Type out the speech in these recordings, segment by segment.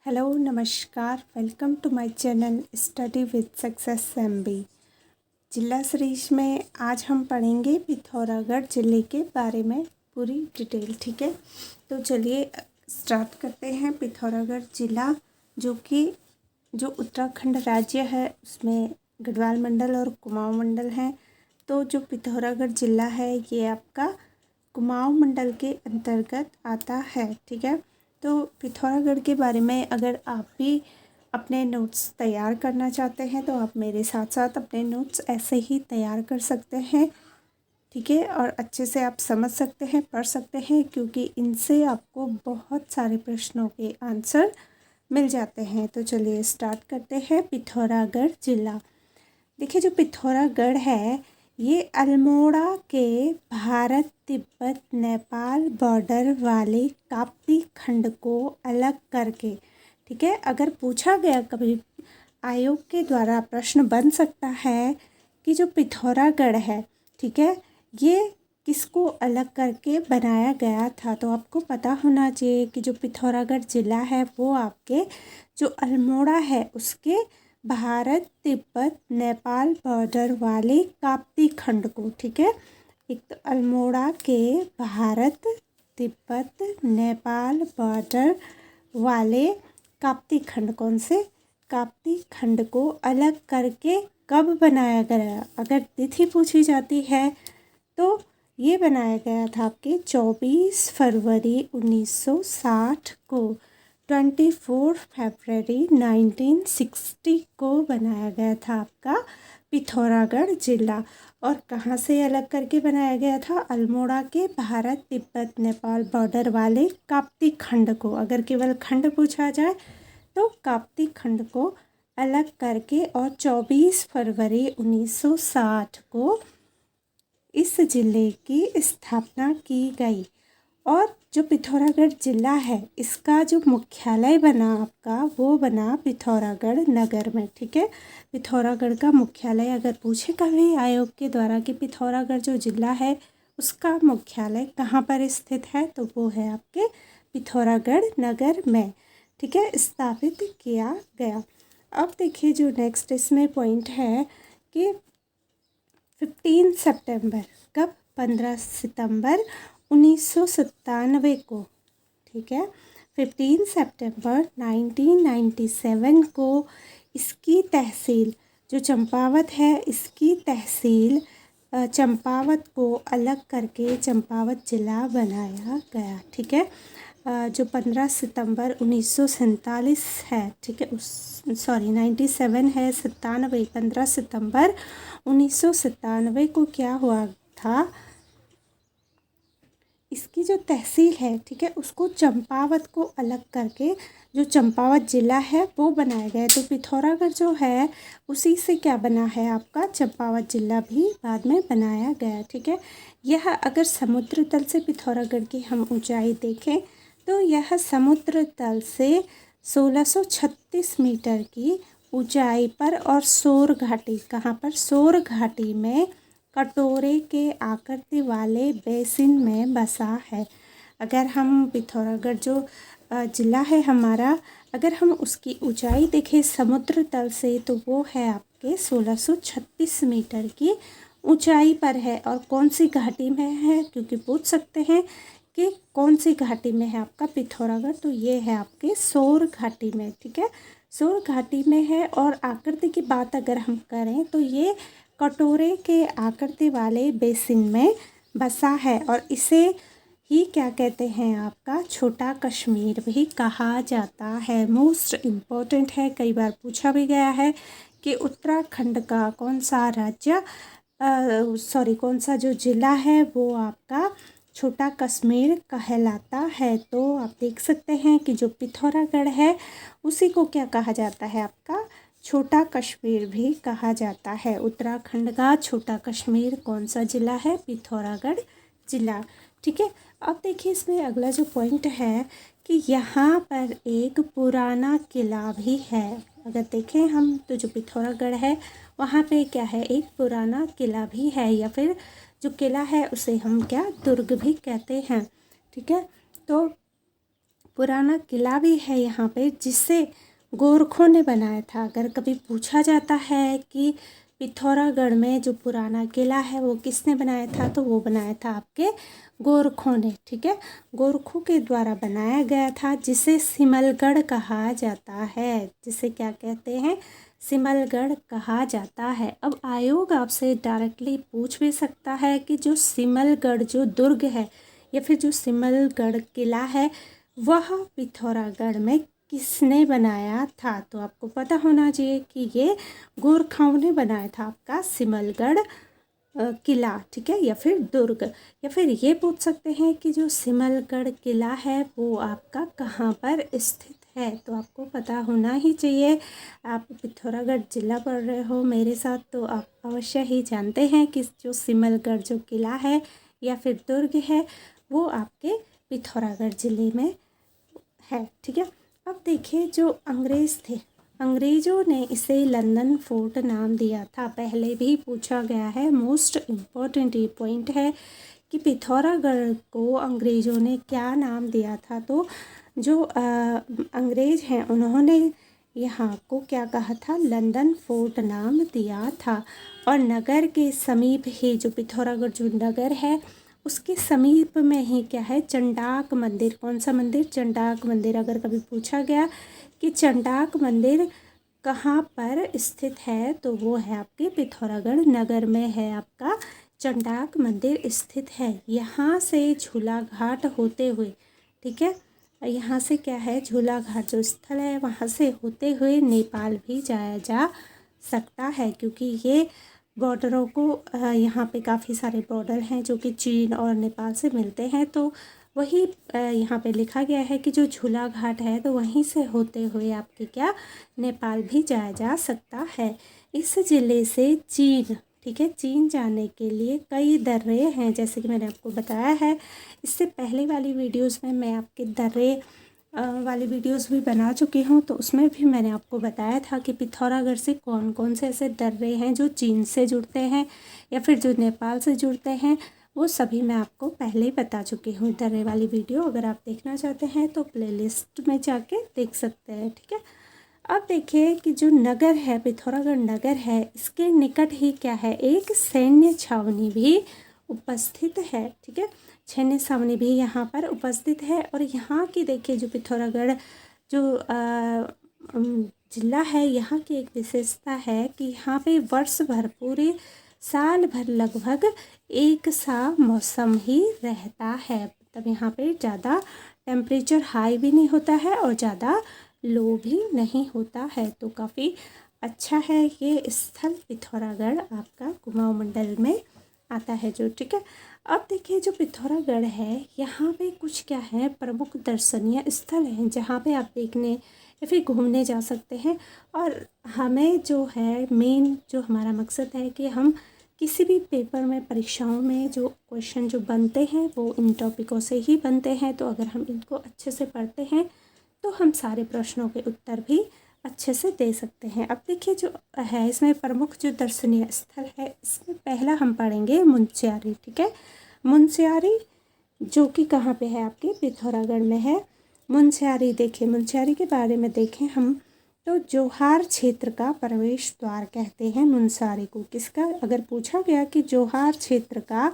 Hello नमस्कार, welcome to my channel study with success MB. जिला series में आज हम पढ़ेंगे पिथौरागढ़ ज़िले के बारे में पूरी डिटेल। ठीक है, तो चलिए स्टार्ट करते हैं। पिथौरागढ़ ज़िला जो उत्तराखंड राज्य है उसमें गढ़वाल मंडल और कुमाऊं मंडल हैं। तो जो पिथौरागढ़ ज़िला है ये आपका कुमाऊं मंडल के अंतर्गत आता है। ठीक है, तो पिथौरागढ़ के बारे में अगर आप भी अपने नोट्स तैयार करना चाहते हैं तो आप मेरे साथ साथ अपने नोट्स ऐसे ही तैयार कर सकते हैं। ठीक है, और अच्छे से आप समझ सकते हैं, पढ़ सकते हैं, क्योंकि इनसे आपको बहुत सारे प्रश्नों के आंसर मिल जाते हैं। तो चलिए स्टार्ट करते हैं। पिथौरागढ़ ज़िला, देखिए जो पिथौरागढ़ है ये अल्मोड़ा के भारत तिब्बत नेपाल बॉर्डर वाले काप्ती खंड को अलग करके, ठीक है, अगर पूछा गया कभी आयोग के द्वारा प्रश्न बन सकता है कि जो पिथौरागढ़ है, ठीक है, ये किसको अलग करके बनाया गया था। तो आपको पता होना चाहिए कि जो पिथौरागढ़ ज़िला है वो आपके जो अल्मोड़ा है उसके भारत तिब्बत नेपाल बॉर्डर वाले काप्ती खंड को, ठीक है, एक तो अल्मोड़ा के भारत तिब्बत नेपाल बॉर्डर वाले काप्ती खंड, कौन से काप्ती खंड को अलग करके कब बनाया गया, अगर तिथि पूछी जाती है तो ये बनाया गया था आपके 24 फरवरी 1960 को, 24 फरवरी 1960 को बनाया गया था आपका पिथौरागढ़ ज़िला। और कहाँ से अलग करके बनाया गया था? अल्मोड़ा के भारत तिब्बत नेपाल बॉर्डर वाले काप्ती खंड को, अगर केवल खंड पूछा जाए तो काप्ती खंड को अलग करके, और 24 फरवरी 1960 को इस ज़िले की स्थापना की गई। और जो पिथौरागढ़ ज़िला है इसका जो मुख्यालय बना आपका वो बना पिथौरागढ़ नगर में। ठीक है, पिथौरागढ़ का मुख्यालय अगर पूछे कभी आयोग के द्वारा कि पिथौरागढ़ जो ज़िला है उसका मुख्यालय कहाँ पर स्थित है, तो वो है आपके पिथौरागढ़ नगर में। ठीक है, स्थापित किया गया। अब देखिए जो नेक्स्ट इसमें पॉइंट है कि 15 सितंबर, कब? 15 सितंबर 1997 को, ठीक है, 15 सितंबर 1997 को इसकी तहसील जो चंपावत है इसकी तहसील चंपावत को अलग करके चंपावत ज़िला बनाया गया। ठीक है, जो 15 सितंबर 1947 है, ठीक है, 97 है, 97, 15 सितंबर 1997 को क्या हुआ था, इसकी जो तहसील है, ठीक है, उसको चंपावत को अलग करके जो चंपावत ज़िला है वो बनाया गया। तो पिथौरागढ़ जो है उसी से क्या बना है आपका चंपावत ज़िला भी बाद में बनाया गया। ठीक है, यह अगर समुद्र तल से पिथौरागढ़ की हम ऊंचाई देखें तो यह समुद्र तल से 1636 मीटर की ऊंचाई पर, और सोर घाटी, कहाँ पर? सोर घाटी में कटोरे के आकृति वाले बेसिन में बसा है। अगर हम पिथौरागढ़ जो ज़िला है हमारा, अगर हम उसकी ऊंचाई देखें समुद्र तल से तो वो है आपके 1636 मीटर की ऊंचाई पर है। और कौन सी घाटी में है, क्योंकि पूछ सकते हैं कि कौन सी घाटी में है आपका पिथौरागढ़, तो ये है आपके सोर घाटी में। ठीक है, सोर घाटी में है। और आकृति की बात अगर हम करें तो ये कटोरे के आकृति वाले बेसिन में बसा है, और इसे ही क्या कहते हैं आपका छोटा कश्मीर भी कहा जाता है। मोस्ट इम्पोर्टेंट है, कई बार पूछा भी गया है कि उत्तराखंड का कौन सा राज्य कौन सा जो ज़िला है वो आपका छोटा कश्मीर कहलाता है। तो आप देख सकते हैं कि जो पिथौरागढ़ है उसी को क्या कहा जाता है आपका छोटा कश्मीर भी कहा जाता है। उत्तराखंड का छोटा कश्मीर कौन सा ज़िला है? पिथौरागढ़ ज़िला। ठीक है, अब देखिए इसमें अगला जो पॉइंट है कि यहाँ पर एक पुराना किला भी है। अगर देखें हम तो जो पिथौरागढ़ है वहाँ पे क्या है, एक पुराना किला भी है, या फिर जो किला है उसे हम क्या दुर्ग भी कहते हैं। ठीक है, तो पुराना किला भी है यहाँ पे, जिसे गोरखों ने बनाया था। अगर कभी पूछा जाता है कि पिथौरागढ़ में जो पुराना किला है वो किसने बनाया था, तो वो बनाया था आपके गोरखों ने। ठीक है, गोरखों के द्वारा बनाया गया था, जिसे सिमलगढ़ कहा जाता है। जिसे क्या कहते हैं, सिमलगढ़ कहा जाता है। अब आयोग आपसे डायरेक्टली पूछ भी सकता है कि जो सिमलगढ़ जो दुर्ग है या फिर जो सिमलगढ़ किला है वह पिथौरागढ़ में किसने बनाया था। तो आपको पता होना चाहिए कि ये गोरखाओं ने बनाया था आपका सिमलगढ़ किला। ठीक है, या फिर दुर्ग। या फिर ये पूछ सकते हैं कि जो सिमलगढ़ किला है वो आपका कहाँ पर स्थित है। तो आपको पता होना ही चाहिए, आप पिथौरागढ़ जिला पढ़ रहे हो मेरे साथ, तो आप अवश्य ही जानते हैं कि जो सिमलगढ़ जो किला है या फिर दुर्ग है वो आपके पिथौरागढ़ ज़िले में है। ठीक है, अब देखिए जो अंग्रेज़ थे, अंग्रेज़ों ने इसे लंदन फोर्ट नाम दिया था। पहले भी पूछा गया है, मोस्ट इम्पॉर्टेंट ये पॉइंट है कि पिथौरागढ़ को अंग्रेज़ों ने क्या नाम दिया था। तो जो अंग्रेज़ हैं उन्होंने यहाँ को क्या कहा था, लंदन फोर्ट नाम दिया था। और नगर के समीप ही जो पिथौरागढ़ जो नगर है उसके समीप में ही क्या है, चंडाक मंदिर। कौन सा मंदिर, चंडाक मंदिर। अगर कभी पूछा गया कि चंडाक मंदिर कहाँ पर स्थित है, तो वो है आपके पिथौरागढ़ नगर में है आपका चंडाक मंदिर स्थित है। यहाँ से झूला घाट होते हुए, ठीक है, यहाँ से क्या है, झूला घाट जो स्थल है वहाँ से होते हुए नेपाल भी जाया जा सकता है, क्योंकि ये बॉर्डरों को यहाँ पे काफ़ी सारे बॉर्डर हैं जो कि चीन और नेपाल से मिलते हैं। तो वही यहाँ पे लिखा गया है कि जो झूला घाट है तो वहीं से होते हुए आपके क्या, नेपाल भी जाया जा सकता है। इस ज़िले से चीन, ठीक है, चीन जाने के लिए कई दर्रे हैं, जैसे कि मैंने आपको बताया है। इससे पहले वाली वीडियोस में मैं आपके दर्रे वाली वीडियोस भी बना चुकी हूँ, तो उसमें भी मैंने आपको बताया था कि पिथौरागढ़ से कौन कौन से ऐसे दर्रे हैं जो चीन से जुड़ते हैं या फिर जो नेपाल से जुड़ते हैं, वो सभी मैं आपको पहले ही बता चुकी हूँ। दर्रे वाली वीडियो अगर आप देखना चाहते हैं तो प्लेलिस्ट में जाके देख सकते हैं। ठीक है, अब देखिए कि जो नगर है, पिथौरागढ़ नगर है, इसके निकट ही क्या है, एक सैन्य छावनी भी उपस्थित है। ठीक है, सैन्य छावनी भी यहाँ पर उपस्थित है। और यहाँ की देखिए जो पिथौरागढ़ जो जिला है, यहाँ की एक विशेषता है कि यहाँ पे वर्ष भर, पूरे साल भर लगभग एक सा मौसम ही रहता है। मतलब यहाँ पे ज़्यादा टेम्परेचर हाई भी नहीं होता है और ज़्यादा लो भी नहीं होता है। तो काफ़ी अच्छा है ये स्थल पिथौरागढ़ आपका कुमाऊं मंडल में आता है जो। ठीक है, अब देखिए जो पिथौरागढ़ है यहाँ पे कुछ क्या है, प्रमुख दर्शनीय स्थल हैं जहाँ पे आप देखने या फिर घूमने जा सकते हैं। और हमें जो है मेन जो हमारा मकसद है कि हम किसी भी पेपर में, परीक्षाओं में जो क्वेश्चन जो बनते हैं वो इन टॉपिकों से ही बनते हैं। तो अगर हम इनको अच्छे से पढ़ते हैं तो हम सारे प्रश्नों के उत्तर भी अच्छे से दे सकते हैं। अब देखिए जो है इसमें प्रमुख जो दर्शनीय स्थल है, इसमें पहला हम पढ़ेंगे मुंशियारी। ठीक है, मुंशियारी जो कि कहाँ पे है, आपके पिथौरागढ़ में है मुंशियारी। देखिए मुंशियारी के बारे में देखें हम तो जोहार क्षेत्र का प्रवेश द्वार कहते हैं मुंशियारी को। किसका, अगर पूछा गया कि जोहार क्षेत्र का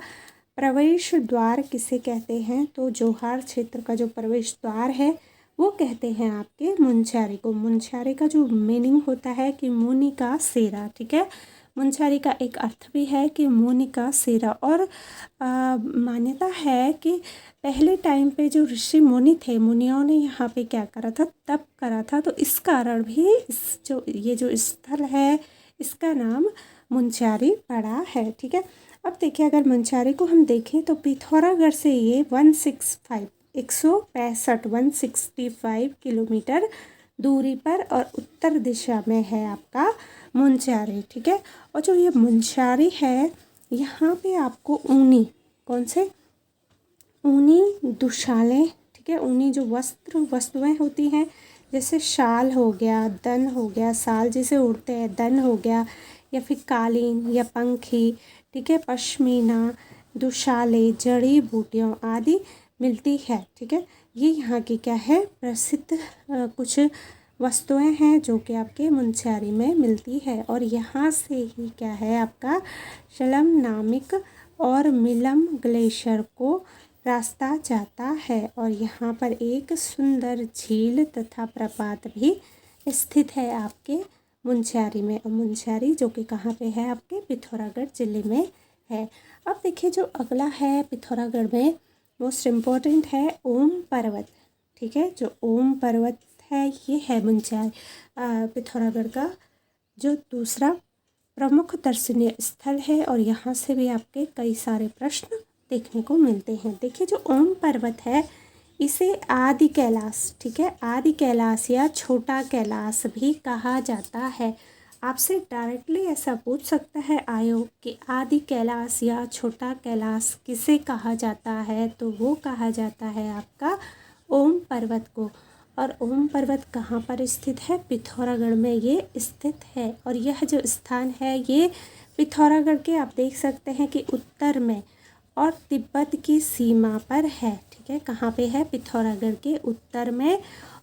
प्रवेश द्वार किसे कहते हैं, तो जोहार क्षेत्र का जो प्रवेश द्वार है वो कहते हैं आपके मुंशियारी को। मुंशियारी का जो मीनिंग होता है कि मुनि का सेरा। ठीक है, मुंशियारी का एक अर्थ भी है कि मुनि का सेरा। और मान्यता है कि पहले टाइम पे जो ऋषि मुनि थे, मुनियों ने यहाँ पे क्या करा था, तप करा था। तो इस कारण भी ये जो स्थल है इसका नाम मुंशियारी पड़ा है। ठीक है, अब देखिए अगर मुंशियारी को हम देखें तो पिथौरागढ़ से ये 165 किलोमीटर दूरी पर और उत्तर दिशा में है आपका मुंशियारी। ठीक है, और जो ये मुंशियारी है यहाँ पे आपको ऊनी, कौन से, ऊनी दुशालें, ठीक है, ऊनी जो वस्तुएं होती हैं, जैसे शाल हो गया, दन हो गया, शाल जिसे उड़ते हैं, दन हो गया, या फिर कालीन या पंखी, ठीक है, पश्मीना, दुशाले, जड़ी बूटियों आदि मिलती है। ठीक है, ये यहाँ की क्या है, प्रसिद्ध कुछ वस्तुएं हैं जो कि आपके मुंशियारी में मिलती है। और यहाँ से ही क्या है आपका शलम नामक और मिलम ग्लेशियर को रास्ता जाता है। और यहाँ पर एक सुंदर झील तथा प्रपात भी स्थित है आपके मुंशियारी में। और मुंशियारी जो कि कहाँ पे है, आपके पिथौरागढ़ ज़िले में है। अब देखिए जो अगला है पिथौरागढ़ में मोस्ट इम्पॉर्टेंट है ओम पर्वत। ठीक है, जो ओम पर्वत है ये है पिथौरागढ़ का जो दूसरा प्रमुख दर्शनीय स्थल है। और यहाँ से भी आपके कई सारे प्रश्न देखने को मिलते हैं। देखिए जो ओम पर्वत है इसे आदि कैलाश, ठीक है, आदि कैलाश या छोटा कैलाश भी कहा जाता है। आपसे डायरेक्टली ऐसा पूछ सकता है आयोग कि आदि कैलाश या छोटा कैलाश किसे कहा जाता है, तो वो कहा जाता है आपका ओम पर्वत को। और ओम पर्वत कहाँ पर स्थित है, पिथौरागढ़ में ये स्थित है। और यह जो स्थान है ये पिथौरागढ़ के आप देख सकते हैं कि उत्तर में और तिब्बत की सीमा पर है। ठीक है, कहाँ पे है, पिथौरागढ़ के उत्तर में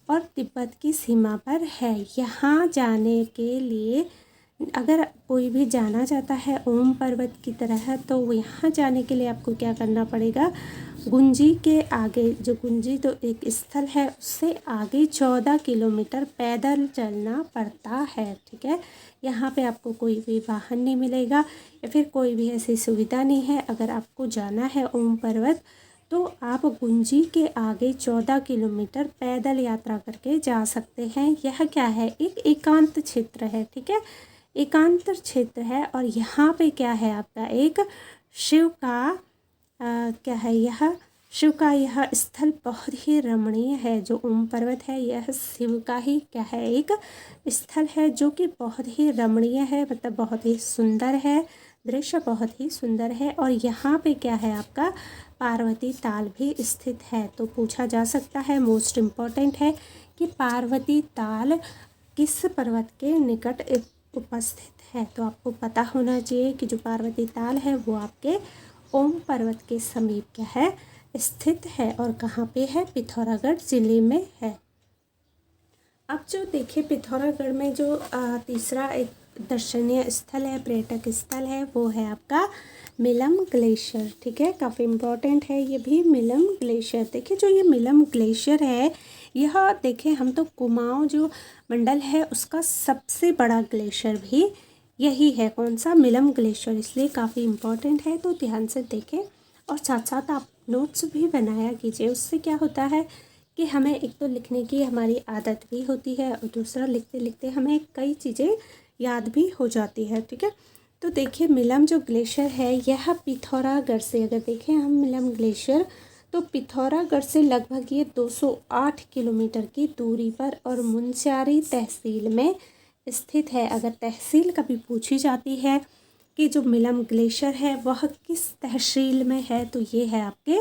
और तिब्बत की सीमा पर है। यहाँ जाने के लिए अगर कोई भी जाना चाहता है ओम पर्वत की तरह, तो यहाँ जाने के लिए आपको क्या करना पड़ेगा, गुंजी के आगे, जो गुंजी तो एक स्थल है उससे आगे 14 किलोमीटर पैदल चलना पड़ता है। ठीक है, यहाँ पे आपको कोई भी वाहन नहीं मिलेगा या फिर कोई भी ऐसी सुविधा नहीं है। अगर आपको जाना है ओम पर्वत तो आप गुंजी के आगे 14 किलोमीटर पैदल यात्रा करके जा सकते हैं। यह क्या है, एक एकांत क्षेत्र है। ठीक है, एकांत क्षेत्र है। और यहाँ पे क्या है आपका एक शिव का क्या है, यह शिव का यह स्थल बहुत ही रमणीय है। जो ओम पर्वत है यह शिव का ही क्या है, एक स्थल है जो कि बहुत ही रमणीय है, मतलब बहुत ही सुंदर है, दृश्य बहुत ही सुंदर है। और यहाँ पे क्या है आपका पार्वती ताल भी स्थित है। तो पूछा जा सकता है, मोस्ट इम्पॉर्टेंट है कि पार्वती ताल किस पर्वत के निकट उपस्थित है। तो आपको पता होना चाहिए कि जो पार्वती ताल है वो आपके ओम पर्वत के समीप क्या है, स्थित है। और कहाँ पे है, पिथौरागढ़ ज़िले में है। अब जो देखिए पिथौरागढ़ में जो तीसरा एक दर्शनीय स्थल है, पर्यटक स्थल है, वो है आपका मिलम ग्लेशियर। ठीक है, काफ़ी इम्पोर्टेंट है ये भी, मिलम ग्लेशियर। देखिए जो ये मिलम ग्लेशियर है यह देखिए हम तो कुमाऊं जो मंडल है उसका सबसे बड़ा ग्लेशियर भी यही है। कौन सा, मिलम ग्लेशियर, इसलिए काफ़ी इम्पोर्टेंट है। तो ध्यान से देखें और साथ साथ आप नोट्स भी बनाया कीजिए। उससे क्या होता है कि हमें एक तो लिखने की हमारी आदत भी होती है और दूसरा लिखते लिखते हमें कई चीज़ें याद भी हो जाती है। ठीक है, तो देखिए मिलम जो ग्लेशियर है यह पिथौरागढ़ से, अगर देखें हम मिलम ग्लेशियर, तो पिथौरागढ़ से लगभग ये 208 किलोमीटर की दूरी पर और मुंशियारी तहसील में स्थित है। अगर तहसील कभी पूछी जाती है कि जो मिलम ग्लेशियर है वह किस तहसील में है, तो ये है आपके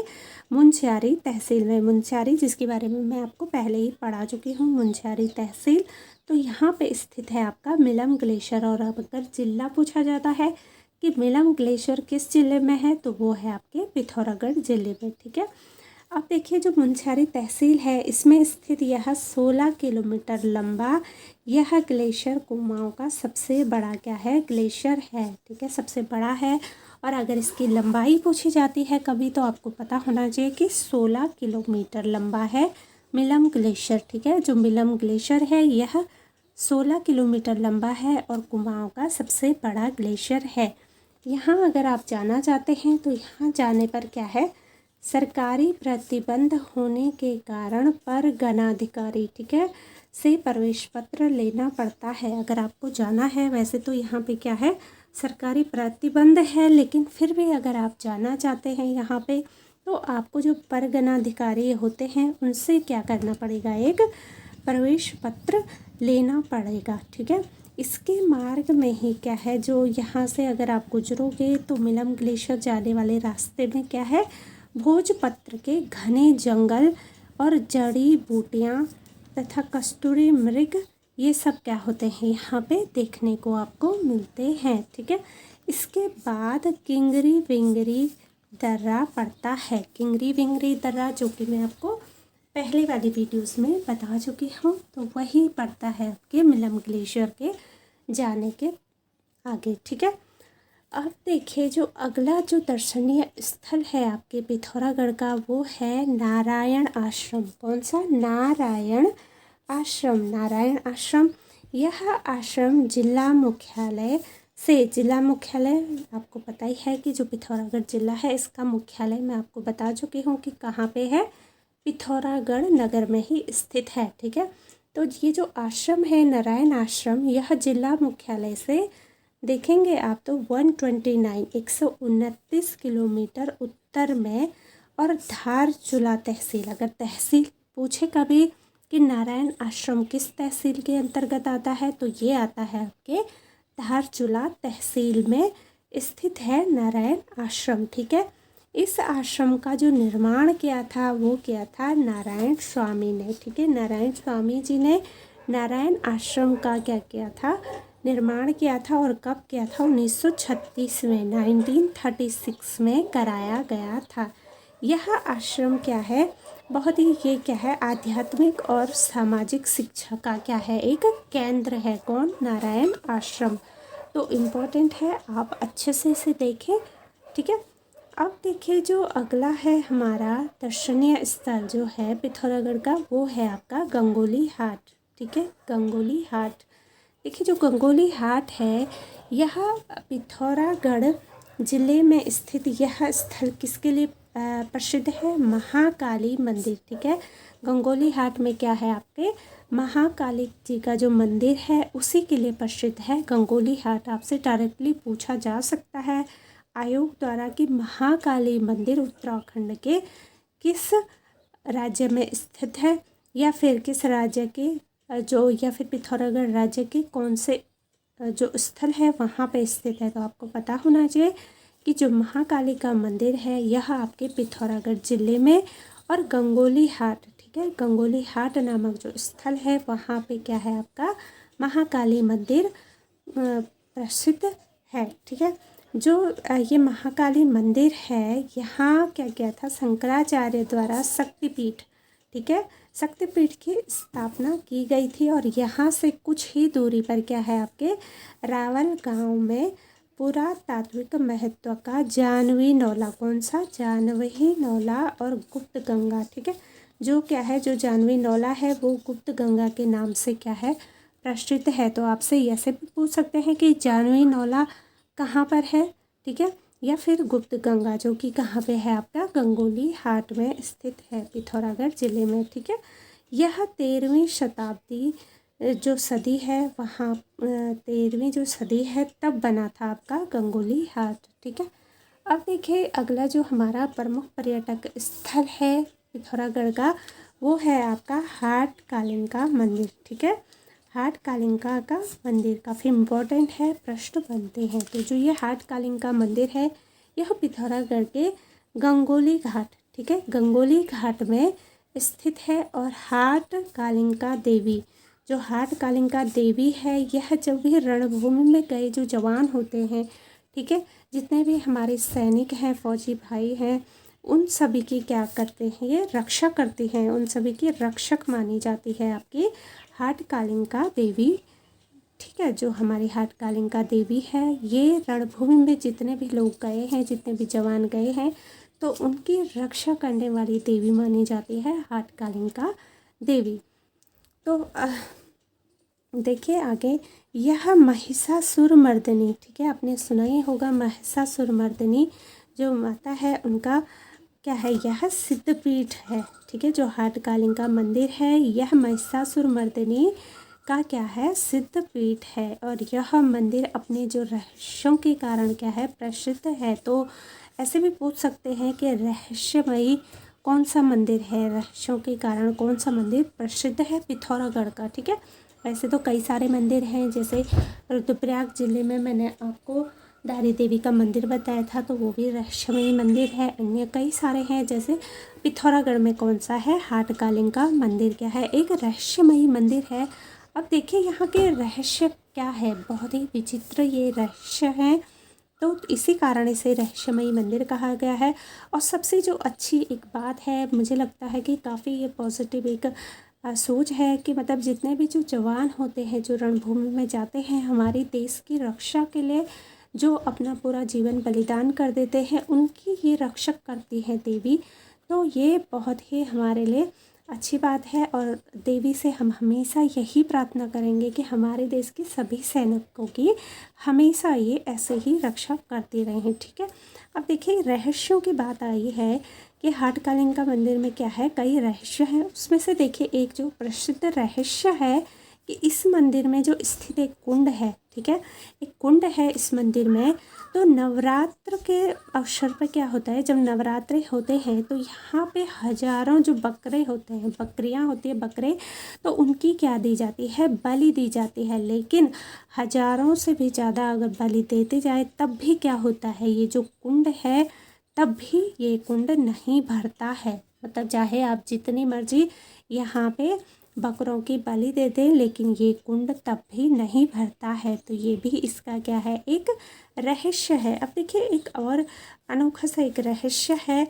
मुंशियारी तहसील में। मुंशियारी जिसके बारे में मैं आपको पहले ही पढ़ा चुकी हूँ, मुंशियारी तहसील, तो यहाँ पे स्थित है आपका मिलम ग्लेशियर। और अब अगर जिला पूछा जाता है कि मिलम ग्लेशियर किस ज़िले में है, तो वो है आपके पिथौरागढ़ ज़िले में। ठीक है, अब देखिए जो मुंशियारी तहसील है इसमें स्थित यह 16 किलोमीटर लंबा यह ग्लेशियर कुमाऊं का सबसे बड़ा क्या है, ग्लेशियर है। ठीक है, सबसे बड़ा है। और अगर इसकी लंबाई पूछी जाती है कभी, तो आपको पता होना चाहिए कि 16 किलोमीटर लंबा है मिलम ग्लेशियर। ठीक है, जो मिलम ग्लेशियर है यह 16 किलोमीटर लंबा है और कुमाऊं का सबसे बड़ा ग्लेशियर है। यहाँ अगर आप जाना चाहते हैं तो यहाँ जाने पर क्या है, सरकारी प्रतिबंध होने के कारण परगनाधिकारी, ठीक है, से प्रवेश पत्र लेना पड़ता है अगर आपको जाना है। वैसे तो यहाँ पे क्या है, सरकारी प्रतिबंध है, लेकिन फिर भी अगर आप जाना चाहते हैं यहाँ पे, तो आपको जो परगनाधिकारी होते हैं उनसे क्या करना पड़ेगा, एक प्रवेश पत्र लेना पड़ेगा। ठीक है, इसके मार्ग में ही क्या है, जो यहाँ से अगर आप गुजरोगे तो मिलम ग्लेशियर जाने वाले रास्ते में क्या है, भोजपत्र के घने जंगल और जड़ी बूटियाँ तथा कस्तूरी मृग, ये सब क्या होते हैं यहाँ पे देखने को आपको मिलते हैं। ठीक है, इसके बाद किंगरी विंगरी दर्रा पड़ता है। किंगरी विंगरी दर्रा जो कि मैं आपको पहले वाली वीडियोस में बता चुकी हूँ, तो वही पड़ता है आपके मिलम ग्लेशियर के जाने के आगे। ठीक है, अब देखिए जो अगला जो दर्शनीय स्थल है आपके पिथौरागढ़ का, वो है नारायण आश्रम। कौन सा? नारायण आश्रम। नारायण आश्रम, यह आश्रम जिला मुख्यालय आपको पता ही है कि जो पिथौरागढ़ जिला है इसका मुख्यालय मैं आपको बता चुकी हूँ कि कहाँ पे है, पिथौरागढ़ नगर में ही स्थित है। ठीक है, तो ये जो आश्रम है नारायण आश्रम, यह जिला मुख्यालय से देखेंगे आप तो 129 किलोमीटर उत्तर में, और धारचूला तहसील, अगर तहसील पूछे कभी कि नारायण आश्रम किस तहसील के अंतर्गत आता है, तो ये आता है आपके धारचूला तहसील में स्थित है नारायण आश्रम। ठीक है, इस आश्रम का जो निर्माण किया था वो किया था नारायण स्वामी ने। ठीक है, नारायण स्वामी जी ने नारायण आश्रम का क्या किया था, निर्माण किया था। और कब किया था? 1936 में, 1936 में कराया गया था। यह आश्रम क्या है, बहुत ही ये क्या है, आध्यात्मिक और सामाजिक शिक्षा का क्या है, एक केंद्र है। कौन? नारायण आश्रम। तो इम्पोर्टेंट है, आप अच्छे से इसे देखें। ठीक है, अब देखिए जो अगला है हमारा दर्शनीय स्थल जो है पिथौरागढ़ का, वो है आपका गंगोली हाट। ठीक है, गंगोली हाट। देखिए जो गंगोली हाट है, यह पिथौरागढ़ जिले में स्थित यह स्थल किसके लिए प्रसिद्ध है? महाकाली मंदिर। ठीक है, गंगोली हाट में क्या है आपके, महाकाली जी का जो मंदिर है उसी के लिए प्रसिद्ध है गंगोली हाट। आपसे डायरेक्टली पूछा जा सकता है आयोग द्वारा कि महाकाली मंदिर उत्तराखंड के किस राज्य में स्थित है, या फिर किस राज्य के या फिर पिथौरागढ़ राज्य के कौन से जो स्थल है वहाँ पे स्थित है। तो आपको पता होना चाहिए कि जो महाकाली का मंदिर है यह आपके पिथौरागढ़ जिले में, और गंगोली हाट, ठीक है, गंगोली हाट नामक जो स्थल है वहाँ पे क्या है आपका महाकाली मंदिर प्रसिद्ध है। ठीक है, जो ये महाकाली मंदिर है, यहाँ क्या किया था, शंकराचार्य द्वारा शक्तिपीठ, ठीक है, शक्तिपीठ की स्थापना की गई थी। और यहाँ से कुछ ही दूरी पर क्या है आपके रावल गांव में पुरातात्विक महत्व का जानवी नौला। कौन सा? जानवी नौला और गुप्त गंगा। ठीक है, जो क्या है, जो जानवी नौला है वो गुप्त गंगा के नाम से क्या है, प्रसिद्ध है। तो आपसे ऐसे भी पूछ सकते हैं कि जानवी नौला कहाँ पर है, ठीक है, या फिर गुप्त गंगा, जो कि कहाँ पे है आपका गंगोली हाट में स्थित है पिथौरागढ़ जिले में। ठीक है, यह 13वीं शताब्दी जो सदी है, वहाँ 13वीं जो सदी है तब बना था आपका गंगोली हाट। ठीक है, अब देखिए अगला जो हमारा प्रमुख पर्यटक स्थल है पिथौरागढ़ का, वो है आपका हाट कालिंका मंदिर। ठीक है, हाट कालिंका का मंदिर काफ़ी इम्पोर्टेंट है, प्रश्न बनते हैं। तो जो ये हाट कालिंका मंदिर है यह पिथौरागढ़ के गंगोली घाट, ठीक है, गंगोली घाट में स्थित है। और हाट कालिंका देवी, जो हाट कालिंका देवी है, यह जब भी रणभूमि में गए जो जवान होते हैं, ठीक है, जितने भी हमारे सैनिक हैं, फौजी भाई हैं, उन सभी की क्या करते हैं, ये रक्षा करती हैं, उन सभी की रक्षक मानी जाती है आपकी हाट कालिंका देवी। ठीक है, जो हमारी हाट कालिंका देवी है, ये रणभूमि में जितने भी लोग गए हैं, जितने भी जवान गए हैं, तो उनकी रक्षा करने वाली देवी मानी जाती है हाट कालिंका देवी। तो देखिए आगे, यह महिषासुरमर्दिनी, ठीक है, आपने सुना ही होगा महिषासुरमर्दिनी जो माता है उनका क्या है, यह सिद्धपीठ है। ठीक है, जो हाट कालिंका मंदिर है यह महिषासुरमर्दिनी का क्या है, सिद्धपीठ है। और यह मंदिर अपने जो रहस्यों के कारण क्या है, प्रसिद्ध है। तो ऐसे भी पूछ सकते हैं कि रहस्यमयी कौन सा मंदिर है, रहस्यों के कारण कौन सा मंदिर प्रसिद्ध है पिथौरागढ़ का। ठीक है, वैसे तो कई सारे मंदिर हैं, जैसे रुद्रप्रयाग जिले में मैंने आपको दारी देवी का मंदिर बताया था, तो वो भी रहस्यमयी मंदिर है। अन्य कई सारे हैं, जैसे पिथौरागढ़ में कौन सा है, हाट कालिंका मंदिर क्या है, एक रहस्यमयी मंदिर है। अब देखिए यहाँ के रहस्य क्या है, बहुत ही विचित्र ये रहस्य हैं। तो इसी कारण इसे रहस्यमयी मंदिर कहा गया है। और सबसे जो अच्छी एक बात है, मुझे लगता है कि काफ़ी ये पॉजिटिव एक सोच है कि मतलब जितने भी जो जवान होते हैं, जो रणभूमि में जाते हैं हमारे देश की रक्षा के लिए, जो अपना पूरा जीवन बलिदान कर देते हैं, उनकी ये रक्षक करती है देवी। तो ये बहुत ही हमारे लिए अच्छी बात है और देवी से हम हमेशा यही प्रार्थना करेंगे कि हमारे देश के सभी सैनिकों की हमेशा ये ऐसे ही रक्षा करती रहें। ठीक है, अब देखिए रहस्यों की बात आई है कि हटकालिंका मंदिर में क्या है, कई रहस्य हैं। उसमें से देखिए एक जो प्रसिद्ध रहस्य है कि इस मंदिर में जो स्थित एक कुंड है, ठीक है, एक कुंड है इस मंदिर में। तो नवरात्र के अवसर पर क्या होता है, जब नवरात्रि होते हैं तो यहाँ पे हजारों जो बकरे होते हैं, बकरियाँ होती है, बकरे, तो उनकी क्या दी जाती है, बलि दी जाती है। लेकिन हजारों से भी ज़्यादा अगर बलि देते जाए तब भी क्या होता है, ये जो कुंड है तब भी ये कुंड नहीं भरता है। मतलब चाहे आप जितनी मर्जी यहाँ पे बकरों की बलि दे दें, लेकिन ये कुंड तब भी नहीं भरता है। तो ये भी इसका क्या है, एक रहस्य है। अब देखिए एक और अनोखा सा एक रहस्य है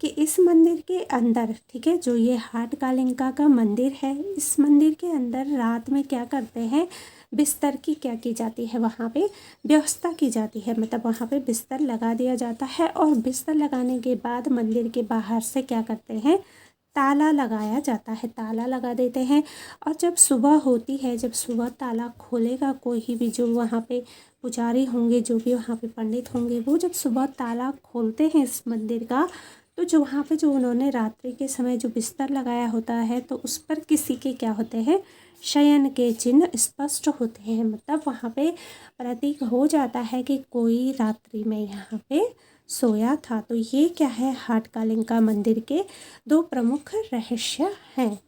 कि इस मंदिर के अंदर, ठीक है, जो ये हटकालिंका का मंदिर है, इस मंदिर के अंदर रात में क्या करते हैं, बिस्तर की क्या की जाती है, वहाँ पे व्यवस्था की जाती है। मतलब वहाँ पे बिस्तर लगा दिया जाता है और बिस्तर लगाने के बाद मंदिर के बाहर से क्या करते हैं, ताला लगाया जाता है, ताला लगा देते हैं। और जब सुबह होती है, जब सुबह ताला खोलेगा कोई भी जो वहाँ पे पुजारी होंगे, जो भी वहाँ पे पंडित होंगे, वो जब सुबह ताला खोलते हैं इस मंदिर का, तो जो वहाँ पे जो उन्होंने रात्रि के समय जो बिस्तर लगाया होता है, तो उस पर किसी के क्या होते हैं, शयन के चिन्ह स्पष्ट होते हैं। मतलब वहाँ पे प्रतीक हो जाता है कि कोई रात्रि में यहाँ पे सोया था। तो ये क्या है, हटकालिंका मंदिर के दो प्रमुख रहस्य हैं।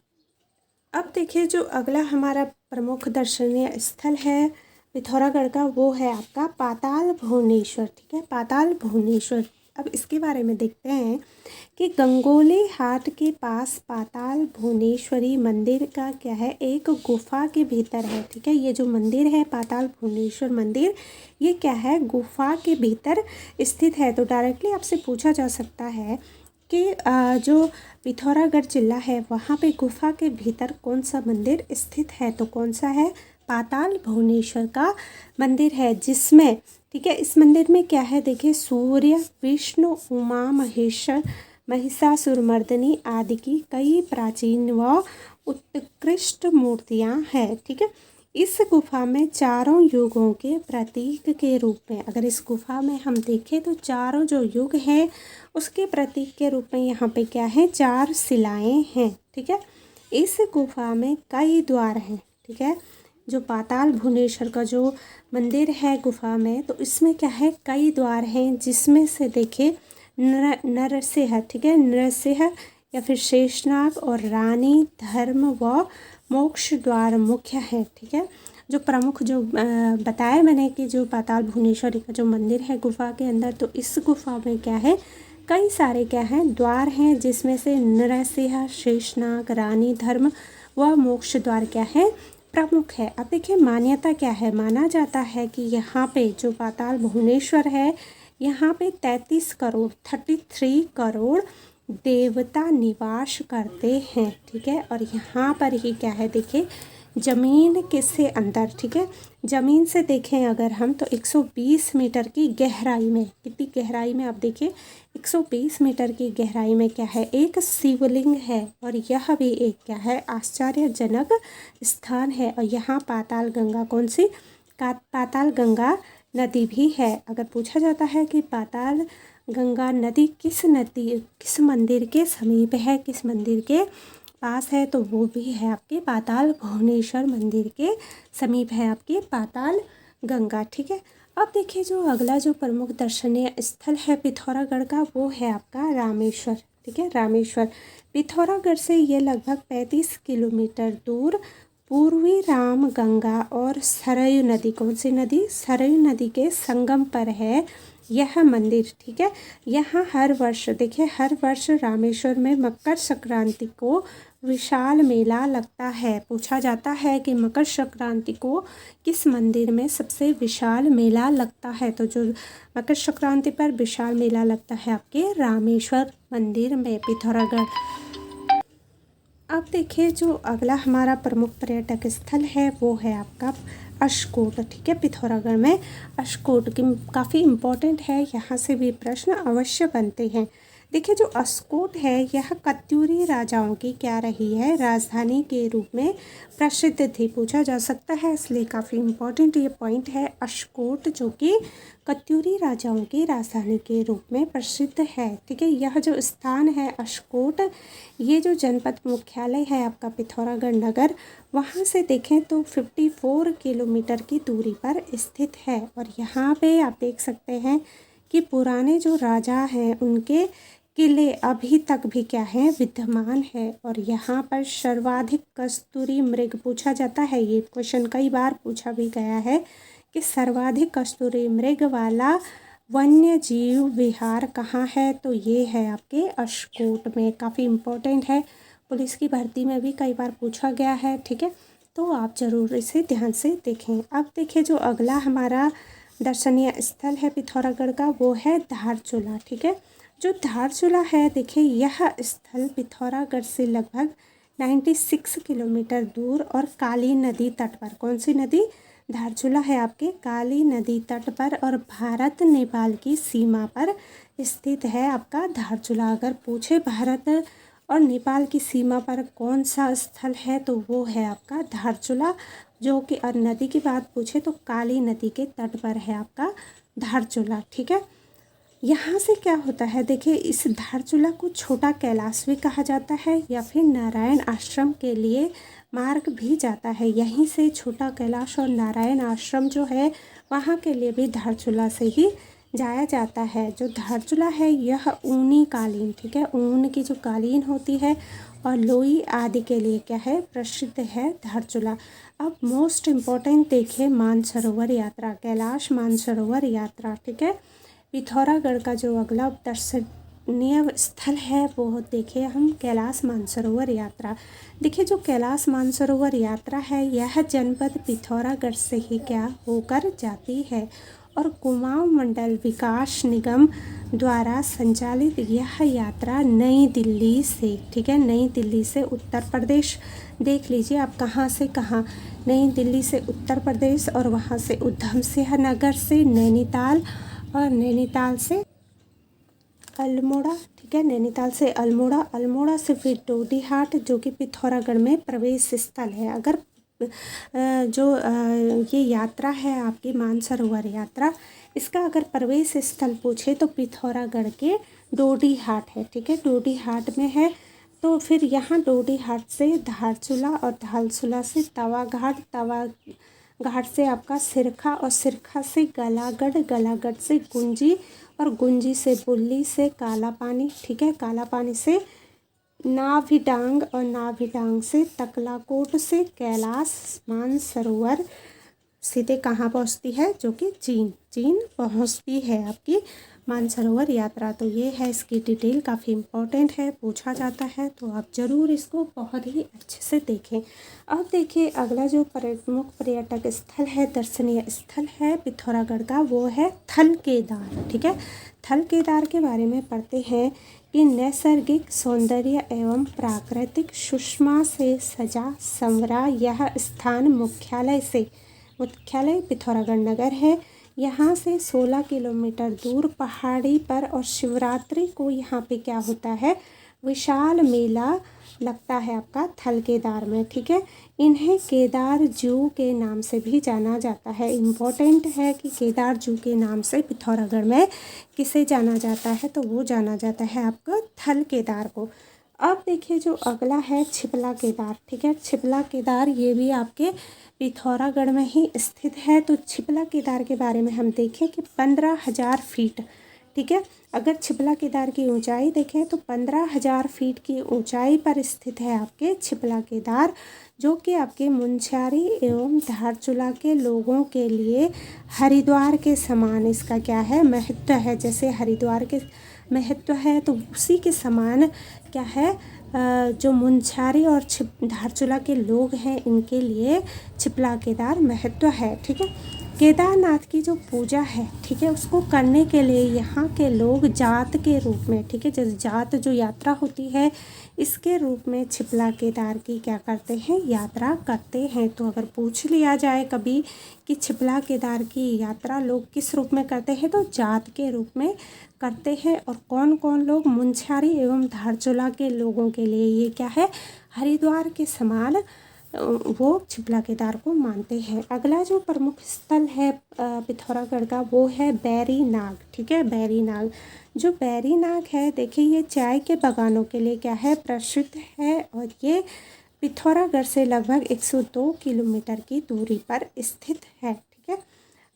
अब देखिए जो अगला हमारा प्रमुख दर्शनीय स्थल है पिथौरागढ़ का, वो है आपका पाताल भुवनेश्वर। ठीक है, पाताल भुवनेश्वर। अब इसके बारे में देखते हैं कि गंगोली हाट के पास पाताल भुवनेश्वरी मंदिर का क्या है, एक गुफा के भीतर है। ठीक है, ये जो मंदिर है पाताल भुवनेश्वर मंदिर, ये क्या है, गुफा के भीतर स्थित है। तो डायरेक्टली आपसे पूछा जा सकता है कि जो पिथौरागढ़ जिला है वहाँ पे गुफा के भीतर कौन सा मंदिर स्थित है, तो कौन सा है, पाताल भुवनेश्वर का मंदिर है, जिसमें, ठीक है, इस मंदिर में क्या है, देखिए सूर्य, विष्णु, उमा महेश्वर, महिषासुरमर्दिनी आदि की कई प्राचीन व उत्कृष्ट मूर्तियां हैं। ठीक है, इस गुफा में चारों युगों के प्रतीक के रूप में, अगर इस गुफा में हम देखें तो चारों जो युग हैं उसके प्रतीक के रूप में यहाँ पे क्या है, 4 शिलाएं हैं। ठीक है, इस गुफा में कई द्वार हैं। ठीक है, जो पाताल भुवनेश्वर का जो मंदिर है गुफा में, तो इसमें क्या है, कई द्वार हैं, जिसमें से देखिए नरसिंह, ठीक है, नरसिंह या फिर शेषनाग और रानी, धर्म व मोक्ष द्वार मुख्य है। ठीक है, जो प्रमुख जो बताया मैंने कि जो पाताल भुवनेश्वरी का जो मंदिर है गुफा के अंदर, तो इस गुफा में क्या है, कई सारे क्या हैं, द्वार हैं, जिसमें से नरसिंह, शेषनाग, रानी, धर्म व मोक्ष द्वार क्या है, प्रमुख है। अब देखिए मान्यता क्या है, माना जाता है कि यहाँ पे जो पाताल भुवनेश्वर है, यहाँ पे 33 करोड़ देवता निवास करते हैं। ठीक है, और यहाँ पर ही क्या है, देखिए ज़मीन किससे अंदर, ठीक है, ज़मीन से देखें अगर हम तो 120 मीटर की गहराई में, कितनी गहराई में, आप देखिए 120 मीटर की गहराई में क्या है, एक शिवलिंग है। और यह भी एक क्या है, आश्चर्यजनक स्थान है। और यहाँ पाताल गंगा कौन सी, पाताल गंगा नदी भी है। अगर पूछा जाता है कि पाताल गंगा नदी किस मंदिर के समीप है, किस मंदिर के पास है, तो वो भी है आपके पाताल भुवनेश्वर मंदिर के समीप है आपके पाताल गंगा। ठीक है, अब देखिए जो अगला जो प्रमुख दर्शनीय स्थल है पिथौरागढ़ का, वो है आपका रामेश्वर। ठीक है, रामेश्वर पिथौरागढ़ से ये लगभग 35 किलोमीटर दूर पूर्वी राम गंगा और सरयू नदी, कौन सी नदी, सरयू नदी के संगम पर है। यह मंदिर, ठीक है। यहाँ हर वर्ष देखिए, हर वर्ष रामेश्वर में मकर संक्रांति को विशाल मेला लगता है। पूछा जाता है कि मकर संक्रांति को किस मंदिर में सबसे विशाल मेला लगता है। तो जो मकर संक्रांति पर विशाल मेला लगता है आपके रामेश्वर मंदिर में, पिथौरागढ़। अब देखिए जो अगला हमारा प्रमुख पर्यटक स्थल है वो है आपका अशकोट, ठीक है। पिथौरागढ़ में अशकोट की काफ़ी इम्पोर्टेंट है, यहाँ से भी प्रश्न अवश्य बनते हैं। देखिए जो अस्कोट है यह कत्यूरी राजाओं की क्या रही है, राजधानी के रूप में प्रसिद्ध थी। पूछा जा सकता है, इसलिए काफ़ी इम्पोर्टेंट ये पॉइंट है। अशकोट जो कि कत्यूरी राजाओं की राजधानी के रूप में प्रसिद्ध है, ठीक है। यह जो स्थान है अशकोट, ये जो जनपद मुख्यालय है आपका पिथौरागढ़ नगर, वहाँ से देखें तो 54 किलोमीटर की दूरी पर स्थित है। और यहाँ पे आप देख सकते हैं कि पुराने जो राजा हैं उनके किले अभी तक भी क्या है, विद्यमान है। और यहाँ पर सर्वाधिक कस्तूरी मृग पूछा जाता है, ये क्वेश्चन कई बार पूछा भी गया है कि सर्वाधिक कस्तूरी मृग वाला वन्य जीव विहार कहाँ है, तो ये है आपके अशकोट में। काफ़ी इम्पोर्टेंट है, पुलिस की भर्ती में भी कई बार पूछा गया है, ठीक है। तो आप ज़रूर इसे ध्यान से देखें। अब देखिए जो अगला हमारा दर्शनीय स्थल है पिथौरागढ़ का वो है धारचूला, ठीक है। जो धारचूला है देखिए, यह स्थल पिथौरागढ़ से लगभग 96 किलोमीटर दूर और काली नदी तट पर, कौन सी नदी, धारचूला है आपके काली नदी तट पर और भारत नेपाल की सीमा पर स्थित है आपका धारचूला। अगर पूछे भारत और नेपाल की सीमा पर कौन सा स्थल है तो वो है आपका धारचूला। जो कि नदी की बात पूछे तो काली नदी के तट पर है आपका धारचूला, ठीक है। यहाँ से क्या होता है देखिए, इस धारचूला को छोटा कैलाश भी कहा जाता है या फिर नारायण आश्रम के लिए मार्ग भी जाता है। यहीं से छोटा कैलाश और नारायण आश्रम जो है वहाँ के लिए भी धारचूला से ही जाया जाता है। जो धारचूला है यह ऊनी कालीन, ठीक है, ऊन की जो कालीन होती है और लोई आदि के लिए क्या है, प्रसिद्ध है धारचूला। अब मोस्ट इम्पॉर्टेंट देखिए मानसरोवर यात्रा, कैलाश मानसरोवर यात्रा, ठीक है। पिथौरागढ़ का जो अगला दर्शनीय स्थल है वो देखिए हम कैलाश मानसरोवर यात्रा। देखिए जो कैलाश मानसरोवर यात्रा है यह जनपद पिथौरागढ़ से ही क्या होकर जाती है और कुमाऊं मंडल विकास निगम द्वारा संचालित यह यात्रा नई दिल्ली से, ठीक है, नई दिल्ली से उत्तर प्रदेश, देख लीजिए आप कहाँ से कहाँ, नई दिल्ली से उत्तर प्रदेश और वहाँ से उधम सिंह नगर से नैनीताल और नैनीताल से अल्मोड़ा, ठीक है, नैनीताल से अल्मोड़ा, अल्मोड़ा से फिर डोडीहाट जो कि पिथौरागढ़ में प्रवेश स्थल है। अगर जो ये यात्रा है आपकी मानसरोवर यात्रा, इसका अगर प्रवेश स्थल पूछे तो पिथौरागढ़ के डोडीहाट है, ठीक है, डोडीहाट में है। तो फिर यहाँ डोडीहाट से धारचूला और धारचूला से तवाघाट, तवा घाट से आपका सिरखा और सिरखा से गलागढ़, गलागढ़ से गुंजी और गुंजी से बुल्ली से काला पानी, ठीक है, काला पानी से नाभिडांग और नाभिडांग से तकलाकोट से कैलाश मानसरोवर सीधे कहाँ पहुँचती है, जो कि चीन पहुँचती है आपकी मानसरोवर यात्रा। तो ये है इसकी डिटेल, काफ़ी इम्पोर्टेंट है, पूछा जाता है, तो आप ज़रूर इसको बहुत ही अच्छे से देखें। अब देखिए अगला जो प्रमुख पर्यटक स्थल है, दर्शनीय स्थल है पिथौरागढ़ का वो है थल केदार, ठीक है। थल केदार के बारे में पढ़ते हैं कि नैसर्गिक सौंदर्य एवं प्राकृतिक सुषमा से सजा संवरा यह स्थान मुख्यालय पिथौरागढ़ नगर है। यहाँ से 16 किलोमीटर दूर पहाड़ी पर और शिवरात्रि को यहाँ पे क्या होता है, विशाल मेला लगता है आपका थल केदार में, ठीक है। इन्हें केदार जू के नाम से भी जाना जाता है। इम्पोर्टेंट है कि केदार जू के नाम से पिथौरागढ़ में किसे जाना जाता है, तो वो जाना जाता है आपका थल केदार को। अब देखिए जो अगला है छिपला केदार, ठीक है, छिपला केदार ये भी आपके पिथौरागढ़ में ही स्थित है। तो छिपला केदार के बारे में हम देखें कि 15,000 फीट, ठीक है। अगर छिपला केदार की ऊंचाई देखें तो 15,000 फीट की ऊंचाई पर स्थित है आपके छिपला केदार, जो कि आपके मुनस्यारी एवं धारचूला के लोगों के लिए हरिद्वार के समान इसका क्या है, महत्व है। जैसे हरिद्वार के महत्व है तो उसी के समान क्या है, जो मुनस्यारी और धारचूला के लोग हैं इनके लिए छिपला केदार महत्व है, ठीक है। केदारनाथ की जो पूजा है, ठीक है, उसको करने के लिए यहाँ के लोग जात के रूप में, ठीक है, जैसे जात जो यात्रा होती है इसके रूप में छिपला केदार की क्या करते हैं, यात्रा करते हैं। तो अगर पूछ लिया जाए कभी कि छिपला केदार की यात्रा लोग किस रूप में करते हैं, तो जात के रूप में करते हैं। और कौन कौन लोग, मुनस्यारी एवं धारचूला के लोगों के लिए ये क्या है, हरिद्वार के समान वो छिपला केदार को मानते हैं। अगला जो प्रमुख स्थल है पिथौरागढ़ का वो है बैरी नाग, ठीक है। बैरी नाग, जो बैरी नाग है देखिए ये चाय के बागानों के लिए क्या है, प्रसिद्ध है। और ये पिथौरागढ़ से लगभग 102 किलोमीटर की दूरी पर स्थित है, ठीक है।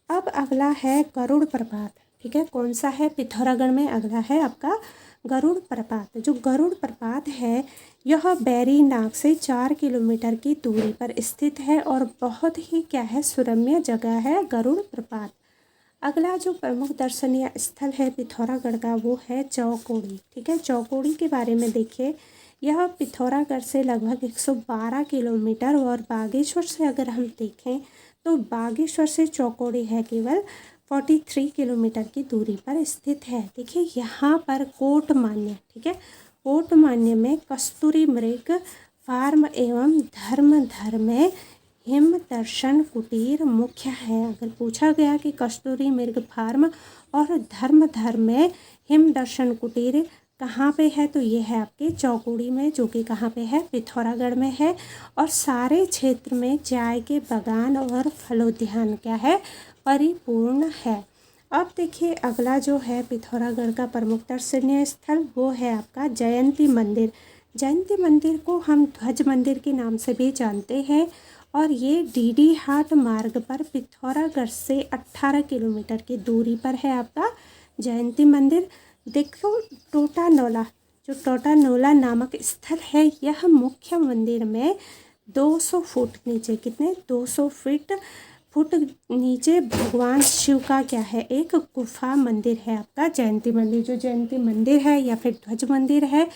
अब अगला है गरुड़ प्रपात, ठीक है। कौन सा है, पिथौरागढ़ में अगला है आपका गरुड़ प्रपात। जो गरुड़ प्रपात है यह बैरी नाग से 4 किलोमीटर की दूरी पर स्थित है और बहुत ही क्या है, सुरम्य जगह है गरुड़ प्रपात। अगला जो प्रमुख दर्शनीय स्थल है पिथौरागढ़ का वो है चौकोड़ी, ठीक है। चौकोड़ी के बारे में देखिए, यह पिथौरागढ़ से लगभग 112 किलोमीटर और बागेश्वर से अगर हम देखें तो बागेश्वर से चौकोड़ी है केवल 43 किलोमीटर की दूरी पर स्थित है। देखिए यहाँ पर कोटमान्य, ठीक है, कोटमान्य में कस्तूरी मृग फार्म एवं धर्म में हिम दर्शन कुटीर मुख्य है। अगर पूछा गया कि कस्तूरी मृग फार्म और धर्म में हिम दर्शन कुटीर कहाँ पे है, तो ये है आपके चौकोड़ी में, जो कि कहाँ पे है, पिथौरागढ़ में है। और सारे क्षेत्र में चाय के बागान और फलोद्यान क्या है, परिपूर्ण है। अब देखिए अगला जो है पिथौरागढ़ का प्रमुख दर्शनीय स्थल वो है आपका जयंती मंदिर। जयंती मंदिर को हम ध्वज मंदिर के नाम से भी जानते हैं और ये डीडी हाट मार्ग पर पिथौरागढ़ से 18 किलोमीटर की दूरी पर है आपका जयंती मंदिर। देखो टोटानोला, जो टोटानोला नामक स्थल है यह मुख्य मंदिर में 200 फुट नीचे, कितने 200 फुट नीचे भगवान शिव का क्या है, एक गुफा मंदिर है आपका जयंती मंदिर। जो जयंती मंदिर है या फिर ध्वज मंदिर है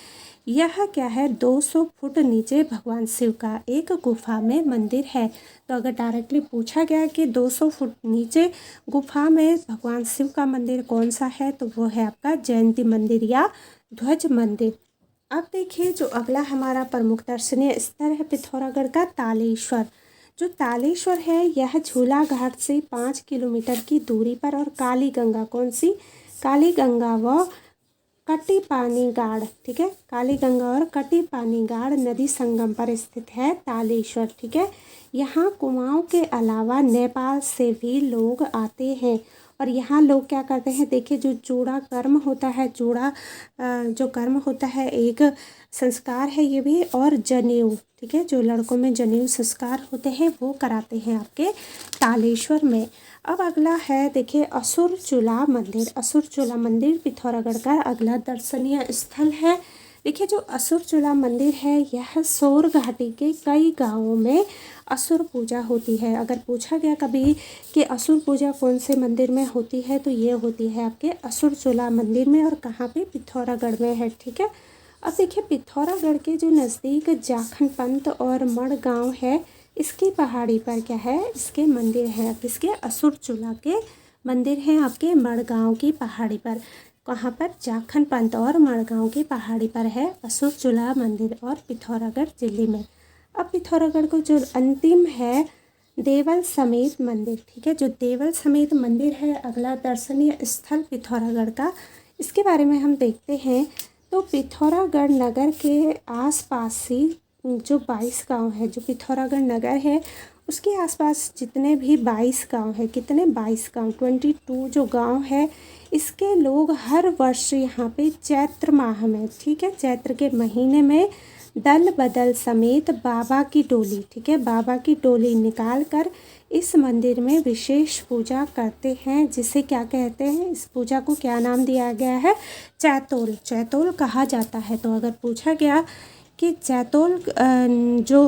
यह क्या है, 200 फुट नीचे भगवान शिव का एक गुफा में मंदिर है। तो अगर डायरेक्टली पूछा गया कि 200 फुट नीचे गुफा में भगवान शिव का मंदिर कौन सा है, तो वो है आपका जयंती मंदिर या ध्वज मंदिर। अब देखिए जो अगला हमारा प्रमुख दर्शनीय स्थल है पिथौरागढ़ का तालेश्वर। जो तालेश्वर है यह झूला घाट से 5 किलोमीटर की दूरी पर और काली गंगा, कौन सी, काली गंगा व कटी पानी गाड़, ठीक है, काली गंगा और कटी पानी गाड़ नदी संगम पर स्थित है तालेश्वर, ठीक है। यहाँ कुमाऊँ के अलावा नेपाल से भी लोग आते हैं और यहाँ लोग क्या करते हैं, देखिए जो जोड़ा कर्म होता है, जोड़ा जो कर्म होता है एक संस्कार है ये भी, और जनेऊ, ठीक है, जो लड़कों में जनेऊ संस्कार होते हैं वो कराते हैं आपके तालेश्वर में। अब अगला है देखिए असुरचूला मंदिर। असुरचूला मंदिर पिथौरागढ़ का अगला दर्शनीय स्थल है। देखिए जो असुरचूला मंदिर है यह सौर घाटी के कई गांवों में असुर पूजा होती है। अगर पूछा गया कभी कि असुर पूजा कौन से मंदिर में होती है, तो ये होती है आपके असुरचूला मंदिर में, और कहाँ पे, पिथौरागढ़ में है, ठीक है। अब देखिए पिथौरागढ़ के जो नज़दीक जाखन पंत और मड़ गाँव है इसकी पहाड़ी पर क्या है, इसके मंदिर हैं, इसके असुरचूला के मंदिर हैं आपके मड़गांव की पहाड़ी पर। कहाँ पर, जाखन पंत और मड़गांव की पहाड़ी पर है असुरचूला मंदिर और पिथौरागढ़ जिले में। अब पिथौरागढ़ को जो अंतिम है देवल समेत मंदिर, ठीक है। जो देवल समेत मंदिर है अगला दर्शनीय स्थल पिथौरागढ़ का, इसके बारे में हम देखते हैं। तो पिथौरागढ़ नगर के आसपास से जो 22 गांव है, जो पिथौरागढ़ नगर है उसके आसपास जितने भी 22 गांव है, कितने 22 गांव, 22 जो गांव है, इसके लोग हर वर्ष यहाँ पे चैत्र माह में, ठीक है, चैत्र के महीने में दल बदल समेत बाबा की डोली, ठीक है, बाबा की डोली निकाल कर इस मंदिर में विशेष पूजा करते हैं, जिसे क्या कहते हैं, इस पूजा को क्या नाम दिया गया है, चैतोल, चैतोल कहा जाता है। तो अगर पूछा गया कि चैतोल जो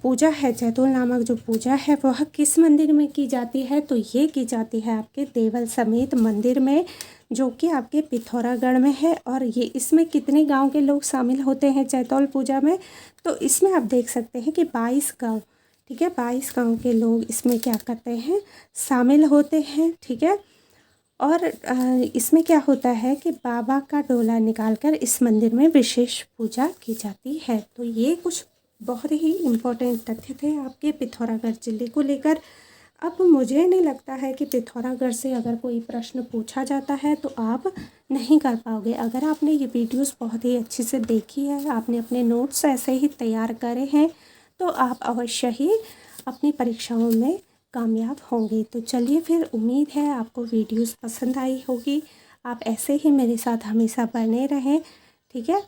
पूजा है, चैतोल नामक जो पूजा है वह किस मंदिर में की जाती है, तो ये की जाती है आपके देवल समेत मंदिर में, जो कि आपके पिथौरागढ़ में है। और ये इसमें कितने गांव के लोग शामिल होते हैं चैतौल पूजा में, तो इसमें आप देख सकते हैं कि 22 गांव, ठीक है, 22 गांव के लोग इसमें क्या करते हैं, शामिल होते हैं, ठीक है। और इसमें क्या होता है कि बाबा का डोला निकालकर इस मंदिर में विशेष पूजा की जाती है। तो ये कुछ बहुत ही इम्पोर्टेंट तथ्य थे आपके पिथौरागढ़ ज़िले को लेकर। अब मुझे नहीं लगता है कि पिथौरागढ़ से अगर कोई प्रश्न पूछा जाता है तो आप नहीं कर पाओगे। अगर आपने ये वीडियोस बहुत ही अच्छे से देखी है, आपने अपने नोट्स ऐसे ही तैयार करे हैं, तो आप अवश्य ही अपनी परीक्षाओं में कामयाब होंगे। तो चलिए फिर, उम्मीद है आपको वीडियोस पसंद आई होगी। आप ऐसे ही मेरे साथ हमेशा बने रहें, ठीक है।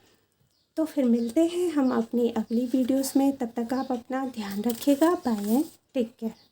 तो फिर मिलते हैं हम अपनी अगली वीडियोस में, तब तक आप अपना ध्यान रखिएगा। Bye and take care.